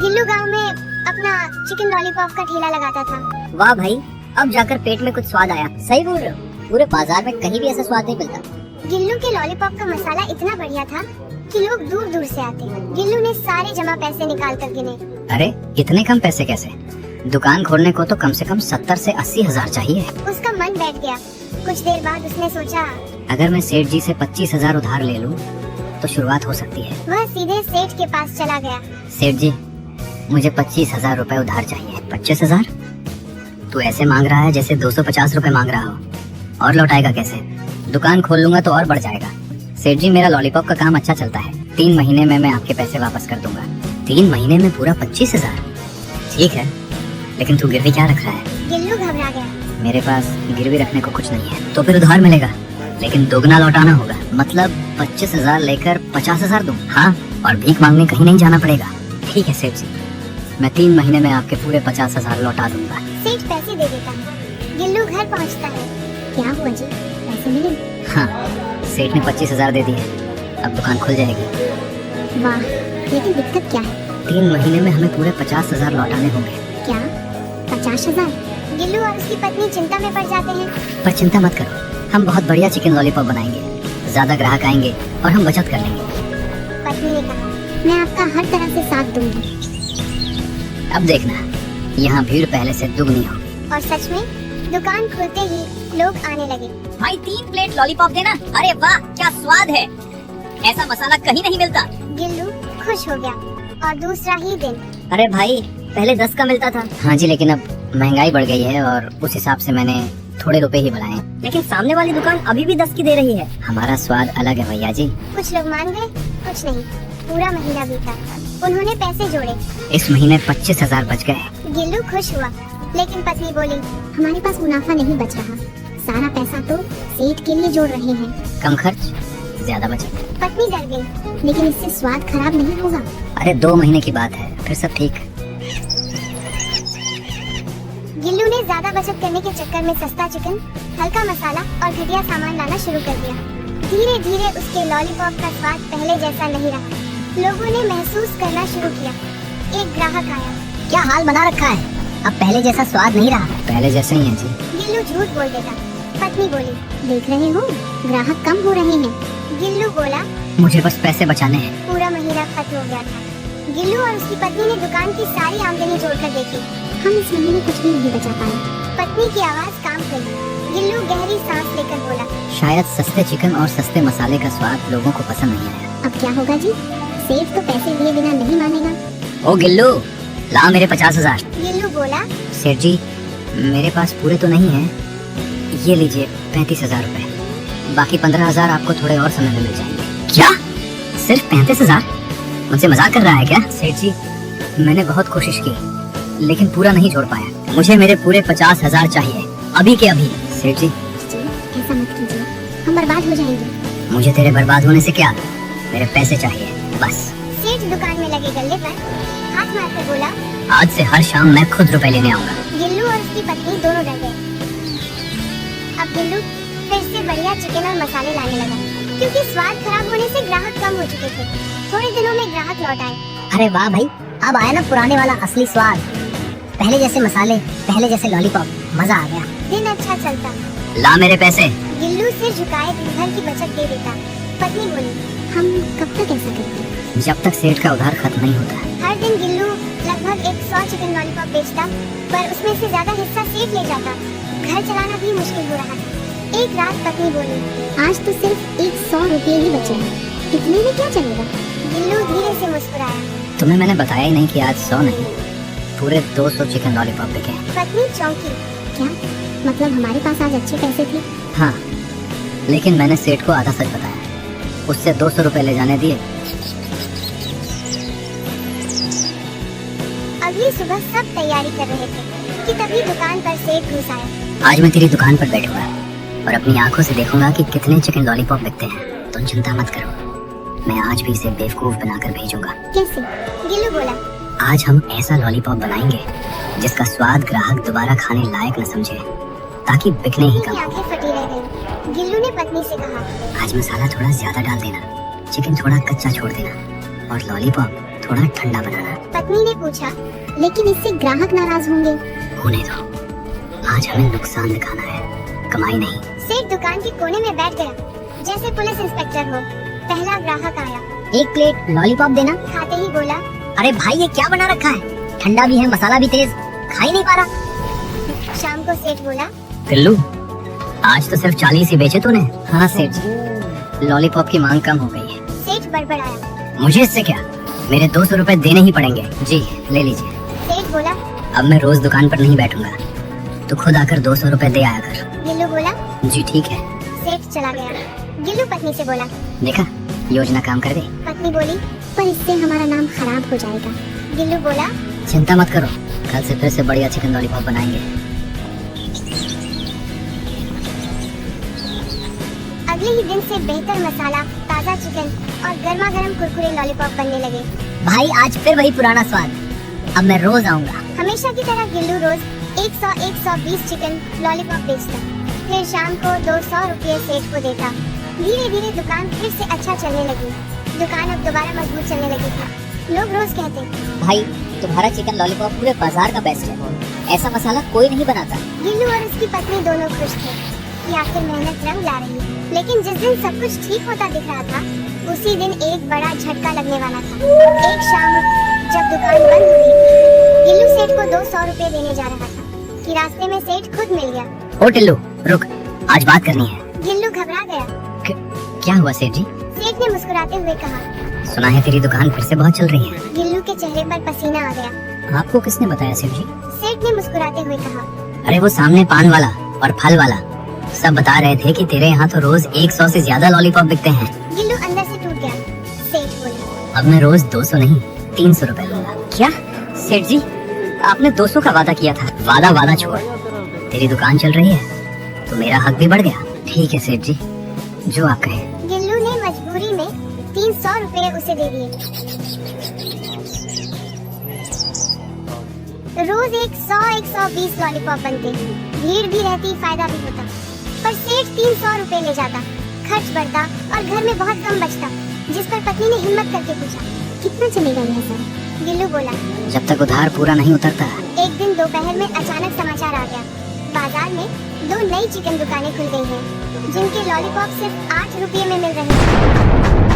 गिल्लू गांव में अपना चिकन लॉलीपॉप का ठेला लगाता था। वाह भाई, अब जाकर पेट में कुछ स्वाद आया। सही बोल रहे हो, पूरे बाजार में कहीं भी ऐसा स्वाद नहीं मिलता। गिल्लू के लॉलीपॉप का मसाला इतना बढ़िया था कि लोग दूर दूर से आते। गिल्लू ने सारे जमा पैसे निकाल कर गिने। अरे इतने कम पैसे कैसे? दुकान खोलने को तो कम से कम 70 से 80 हजार चाहिए। उसका मन बैठ गया। कुछ देर बाद उसने सोचा, अगर मैं सेठ जी से 25,000 उधार ले लूं, तो शुरुआत हो सकती है। वह सीधे सेठ के पास चला गया। सेठ जी, मुझे 25,000 रुपए उधार चाहिए। 25,000? तू ऐसे मांग रहा है जैसे 250 रुपए मांग रहा हो। और लौटाएगा कैसे? दुकान खोल लूंगा तो और बढ़ जाएगा। सेठ जी, मेरा लॉलीपॉप का काम अच्छा चलता है। 3 महीने में मैं आपके पैसे वापस कर दूंगा। 3 महीने में पूरा 25,000? ठीक है, लेकिन तू गिरवी क्या रख रहा है? गिल्लू घबरा गया। मेरे पास गिरवी रखने को कुछ नहीं है। तो फिर उधार मिलेगा, लेकिन दोगुना लौटाना होगा। मतलब 25,000 लेकर 50,000 दूं। हाँ, और भीख मांगने कहीं नहीं जाना पड़ेगा। ठीक है सेठ जी, मैं 3 महीने में आपके पूरे 50,000 लौटा दूंगा। सेठ पैसे दे देता है। गिल्लू घर पहुंचता है। क्या हुआ जी, पैसे मिले? हाँ, सेठ ने 25,000 दे दिए। अब दुकान खुल जाएगी। वाह, लेकिन दिक्कत क्या है? 3 महीने में हमें पूरे 50,000 लौटाने होंगे। क्या 50,000? गिल्लू और उसकी पत्नी चिंता में पड़ जाते हैं। पर चिंता मत करो, हम बहुत बढ़िया चिकन लॉलीपॉप बनाएंगे। ज्यादा ग्राहक आएंगे और हम बचत कर लेंगे। पत्नी ने कहा, मैं आपका हर तरह से साथ दूंगी। अब देखना, यहाँ भीड़ पहले से दुगनी होगी। और सच में दुकान खुलते ही लोग आने लगे। भाई 3 प्लेट लॉलीपॉप देना। अरे वाह, क्या स्वाद है। ऐसा मसाला कहीं नहीं मिलता। गिल्लू खुश हो गया। और दूसरा ही दिन। अरे भाई, पहले 10 का मिलता था। हाँ जी, लेकिन अब महंगाई बढ़ गई है और उस हिसाब से मैंने थोड़े रुपए ही बढ़ाए। लेकिन सामने वाली दुकान अभी भी 10 की दे रही है। हमारा स्वाद अलग है भैया जी। कुछ लोग मान गए, कुछ नहीं। पूरा महीना बीता। उन्होंने पैसे जोड़े। इस महीने 25,000 बच गए। गिल्लू खुश हुआ, लेकिन पत्नी बोली, हमारे पास मुनाफा नहीं बच रहा। सारा पैसा तो सेठ के लिए जोड़ रहे हैं। कम खर्च, ज्यादा बचत। पत्नी डर गई, लेकिन इससे स्वाद खराब नहीं होगा। अरे 2 महीने की बात है, फिर सब ठीक। गिल्लू ने ज्यादा बचत करने के चक्कर में सस्ता चिकन, हल्का मसाला और घटिया सामान लाना शुरू कर दिया। धीरे धीरे उसके लॉलीपॉप का स्वाद पहले जैसा नहीं रहा। लोगों ने महसूस करना शुरू किया। एक ग्राहक आया। क्या हाल बना रखा है? अब पहले जैसा स्वाद नहीं रहा। पहले जैसा ही है जी। गिल्लू झूठ बोल देता। पत्नी बोली, देख रहे हो, ग्राहक कम हो रहे हैं। गिल्लू बोला, मुझे बस पैसे बचाने हैं। पूरा महीना खत्म हो गया था। गिल्लू और उसकी पत्नी ने दुकान की सारी आमदनी जोड़कर देखी। हम इस महीने कुछ भी नहीं बचा पाए। पत्नी की आवाज काम कर गई। गिल्लू गहरी सांस लेकर बोला, शायद सस्ते चिकन और सस्ते मसाले का स्वाद लोगों को पसंद नहीं आया। अब क्या होगा जी? सेठ तो पैसे लिए बिना नहीं मानेगा। ओ गिल्लू, ला मेरे 50,000। गिल्लू बोला, सेठ जी, मेरे पास पूरे तो नहीं है। ये लीजिए 35,000 रुपए। बाकी 15,000 आपको थोड़े और समय में मिल जाएंगे। क्या? सिर्फ 35,000? मुझसे मजाक कर रहा है क्या? सेठ जी, मैंने बहुत कोशिश की, लेकिन पूरा नहीं जोड़ पाया। मुझे मेरे पूरे 50,000 चाहिए, अभी के अभी। सेठ जी, ऐसा मत कीजिए, हम बर्बाद हो जाएंगे। मुझे तेरे बर्बाद होने से क्या, मेरे पैसे चाहिए बस। सेठ दुकान में लगे गल्ले पर हाथ मारकर बोला, आज से हर शाम मैं खुद रुपए लेने आऊंगा। गिल्लू और उसकी पत्नी दोनों डर गए। अब गिल्लू फिर से बढ़िया चिकन और मसाले लाने लगा, क्योंकि स्वाद खराब होने से ग्राहक कम हो चुके थे। थोड़े दिनों में ग्राहक लौट आए। अरे वाह भाई, अब आया ना पुराने वाला असली स्वाद। पहले जैसे मसाले, पहले जैसे लॉलीपॉप, मजा आ गया। दिन अच्छा चलता। ला मेरे पैसे। गिल्लू सिर झुकाए दिन भर की बचत दे देता। पत्नी बोली, हम कब तक ऐसा करते? जब तक सेठ का उधार खत्म नहीं होता। हर दिन गिल्लू लगभग 100 चिकन लॉलीपॉप बेचता, पर उसमें से ज्यादा हिस्सा सेठ ले जाता। घर चलाना भी मुश्किल हो रहा था। एक रात पत्नी बोली, आज तो सिर्फ 100 रुपये ही बचे हैं, इतने में क्या चलेगा? गिल्लू धीरे से मुस्कुराया। तुम्हें मैंने बताया ही नहीं कि आज 100 नहीं, पूरे 200 चिकन लॉलीपॉप बिके। पत्नी चौंकी। क्या मतलब हमारे पास आज अच्छे पैसे थे? हाँ, लेकिन मैंने सेठ को आधा सच बताया। उससे 200 रुपए ले जाने दिए। अगली सुबह सब तैयारी कर रहे थे कि तभी दुकान पर सेठ घुस आया। आज मैं तेरी दुकान पर बैठूंगा और अपनी आंखों से देखूंगा कि कितने चिकन लॉलीपॉप बिकते हैं। तुम चिंता मत करो, मैं आज भी इसे बेवकूफ बनाकर भेजूंगा। कैसे? गिल्लू बोला, आज हम ऐसा लॉलीपॉप बनाएंगे जिसका स्वाद ग्राहक दोबारा खाने लायक न समझे, ताकि बिकने ही कम। आंखें फटी रह गई। गिल्लू ने पत्नी से कहा, आज मसाला थोड़ा ज्यादा डाल देना, चिकन थोड़ा कच्चा छोड़ देना और लॉलीपॉप थोड़ा ठंडा बनाना। पत्नी ने पूछा, लेकिन इससे ग्राहक नाराज होंगे। होने दो, आज हमें नुकसान दिखाना है, कमाई नहीं। सेठ दुकान के कोने में बैठ गया, जैसे पुलिस इंस्पेक्टर हो। पहला ग्राहक आया। एक प्लेट लॉलीपॉप देना। खाते ही बोला, अरे भाई ये क्या बना रखा है, ठंडा भी है, मसाला भी तेज, खा ही नहीं पा रहा। शाम को सेठ बोला, टिल्लू, आज तो सिर्फ 40 ही बेचे तूने। हाँ सेठ जी, लॉलीपॉप की मांग कम हो गई है। सेठ बड़बड़ाया। मुझे इससे क्या, मेरे 200 रुपए देने ही पड़ेंगे। जी ले लीजिए। सेठ बोला, अब मैं रोज दुकान पर नहीं बैठूंगा, तो खुद आकर 200 रुपए दे आया कर। गिल्लू बोला। जी ठीक है। सेठ चला गया। गिल्लू पत्नी से बोला, देखा, योजना काम कर गई। पत्नी बोली, पर इससे हमारा नाम खराब हो जाएगा। गिल्लू बोला, चिंता मत करो, कल से फिर से बढ़िया चिकन लॉलीपॉप बनाएंगे। अगले ही दिन से बेहतर मसाला, ताजा चिकन और गर्मा गर्म कुरकुरे लॉलीपॉप बनने लगे। भाई आज फिर वही पुराना स्वाद, अब मैं रोज आऊंगा। हमेशा की तरह गिल्लू रोज 100-120 चिकन लॉलीपॉप बेचता। फिर शाम को 200 रुपये सेठ को देता। धीरे धीरे दुकान फिर से अच्छा चलने लगी। दुकान अब दोबारा मजबूत चलने लगी थी। लोग रोज कहते, भाई तुम्हारा चिकन लॉलीपॉप पूरे बाजार का बेस्ट है, ऐसा मसाला कोई नहीं बनाता। गिल्लू और उसकी पत्नी दोनों खुश थे कि आखिर मेहनत रंग ला रही है। लेकिन जिस दिन सब कुछ ठीक होता दिख रहा था, उसी दिन एक बड़ा झटका लगने वाला था। एक शाम जब दुकान बंद हुई, गिल्लू सेठ को 200 रुपए देने जा रहा था कि रास्ते में सेठ खुद मिल गया। ओ टिल्लू रुक, आज बात करनी है। गिल्लू घबरा गया। क्या हुआ सेठ जी? सेठ ने मुस्कुराते हुए कहा, सुना है तेरी दुकान फिर से बहुत चल रही है। गिल्लू के चेहरे पर पसीना आ गया। आपको किसने बताया सेठ जी? सेठ ने मुस्कुराते हुए कहा, अरे वो सामने पान वाला और फल वाला सब बता रहे थे कि तेरे यहाँ तो रोज 100 से ज्यादा लॉलीपॉप बिकते हैं। गिल्लू अंदर से टूट गया। सेठ बोला, अब मैं रोज 200 नहीं 300 रुपए लूंगा। क्या सेठ जी, आपने 200 का वादा किया था। वादा छोड़, तेरी दुकान चल रही है तो मेरा हक भी बढ़ गया। ठीक है सेठ जी, जो आप कहे। गिल्लू ने मजबूरी में 300 रुपए उसे दे दिए। रोज 100-120 लॉलीपॉप बनते, भीड़ भी रहती, फायदा भी होता। पर सेठ 300 रुपए ले जाता, खर्च बढ़ता और घर में बहुत कम बचता। जिस पर पत्नी ने हिम्मत करके पूछा, कितना चलेगा यह सब? गिल्लू बोला, जब तक उधार पूरा नहीं उतरता। एक दिन दोपहर में अचानक समाचार आ गया, बाजार में 2 नई चिकन दुकानें खुल गई हैं, जिनके लॉलीपॉप सिर्फ 8 रुपये में मिल रहे हैं।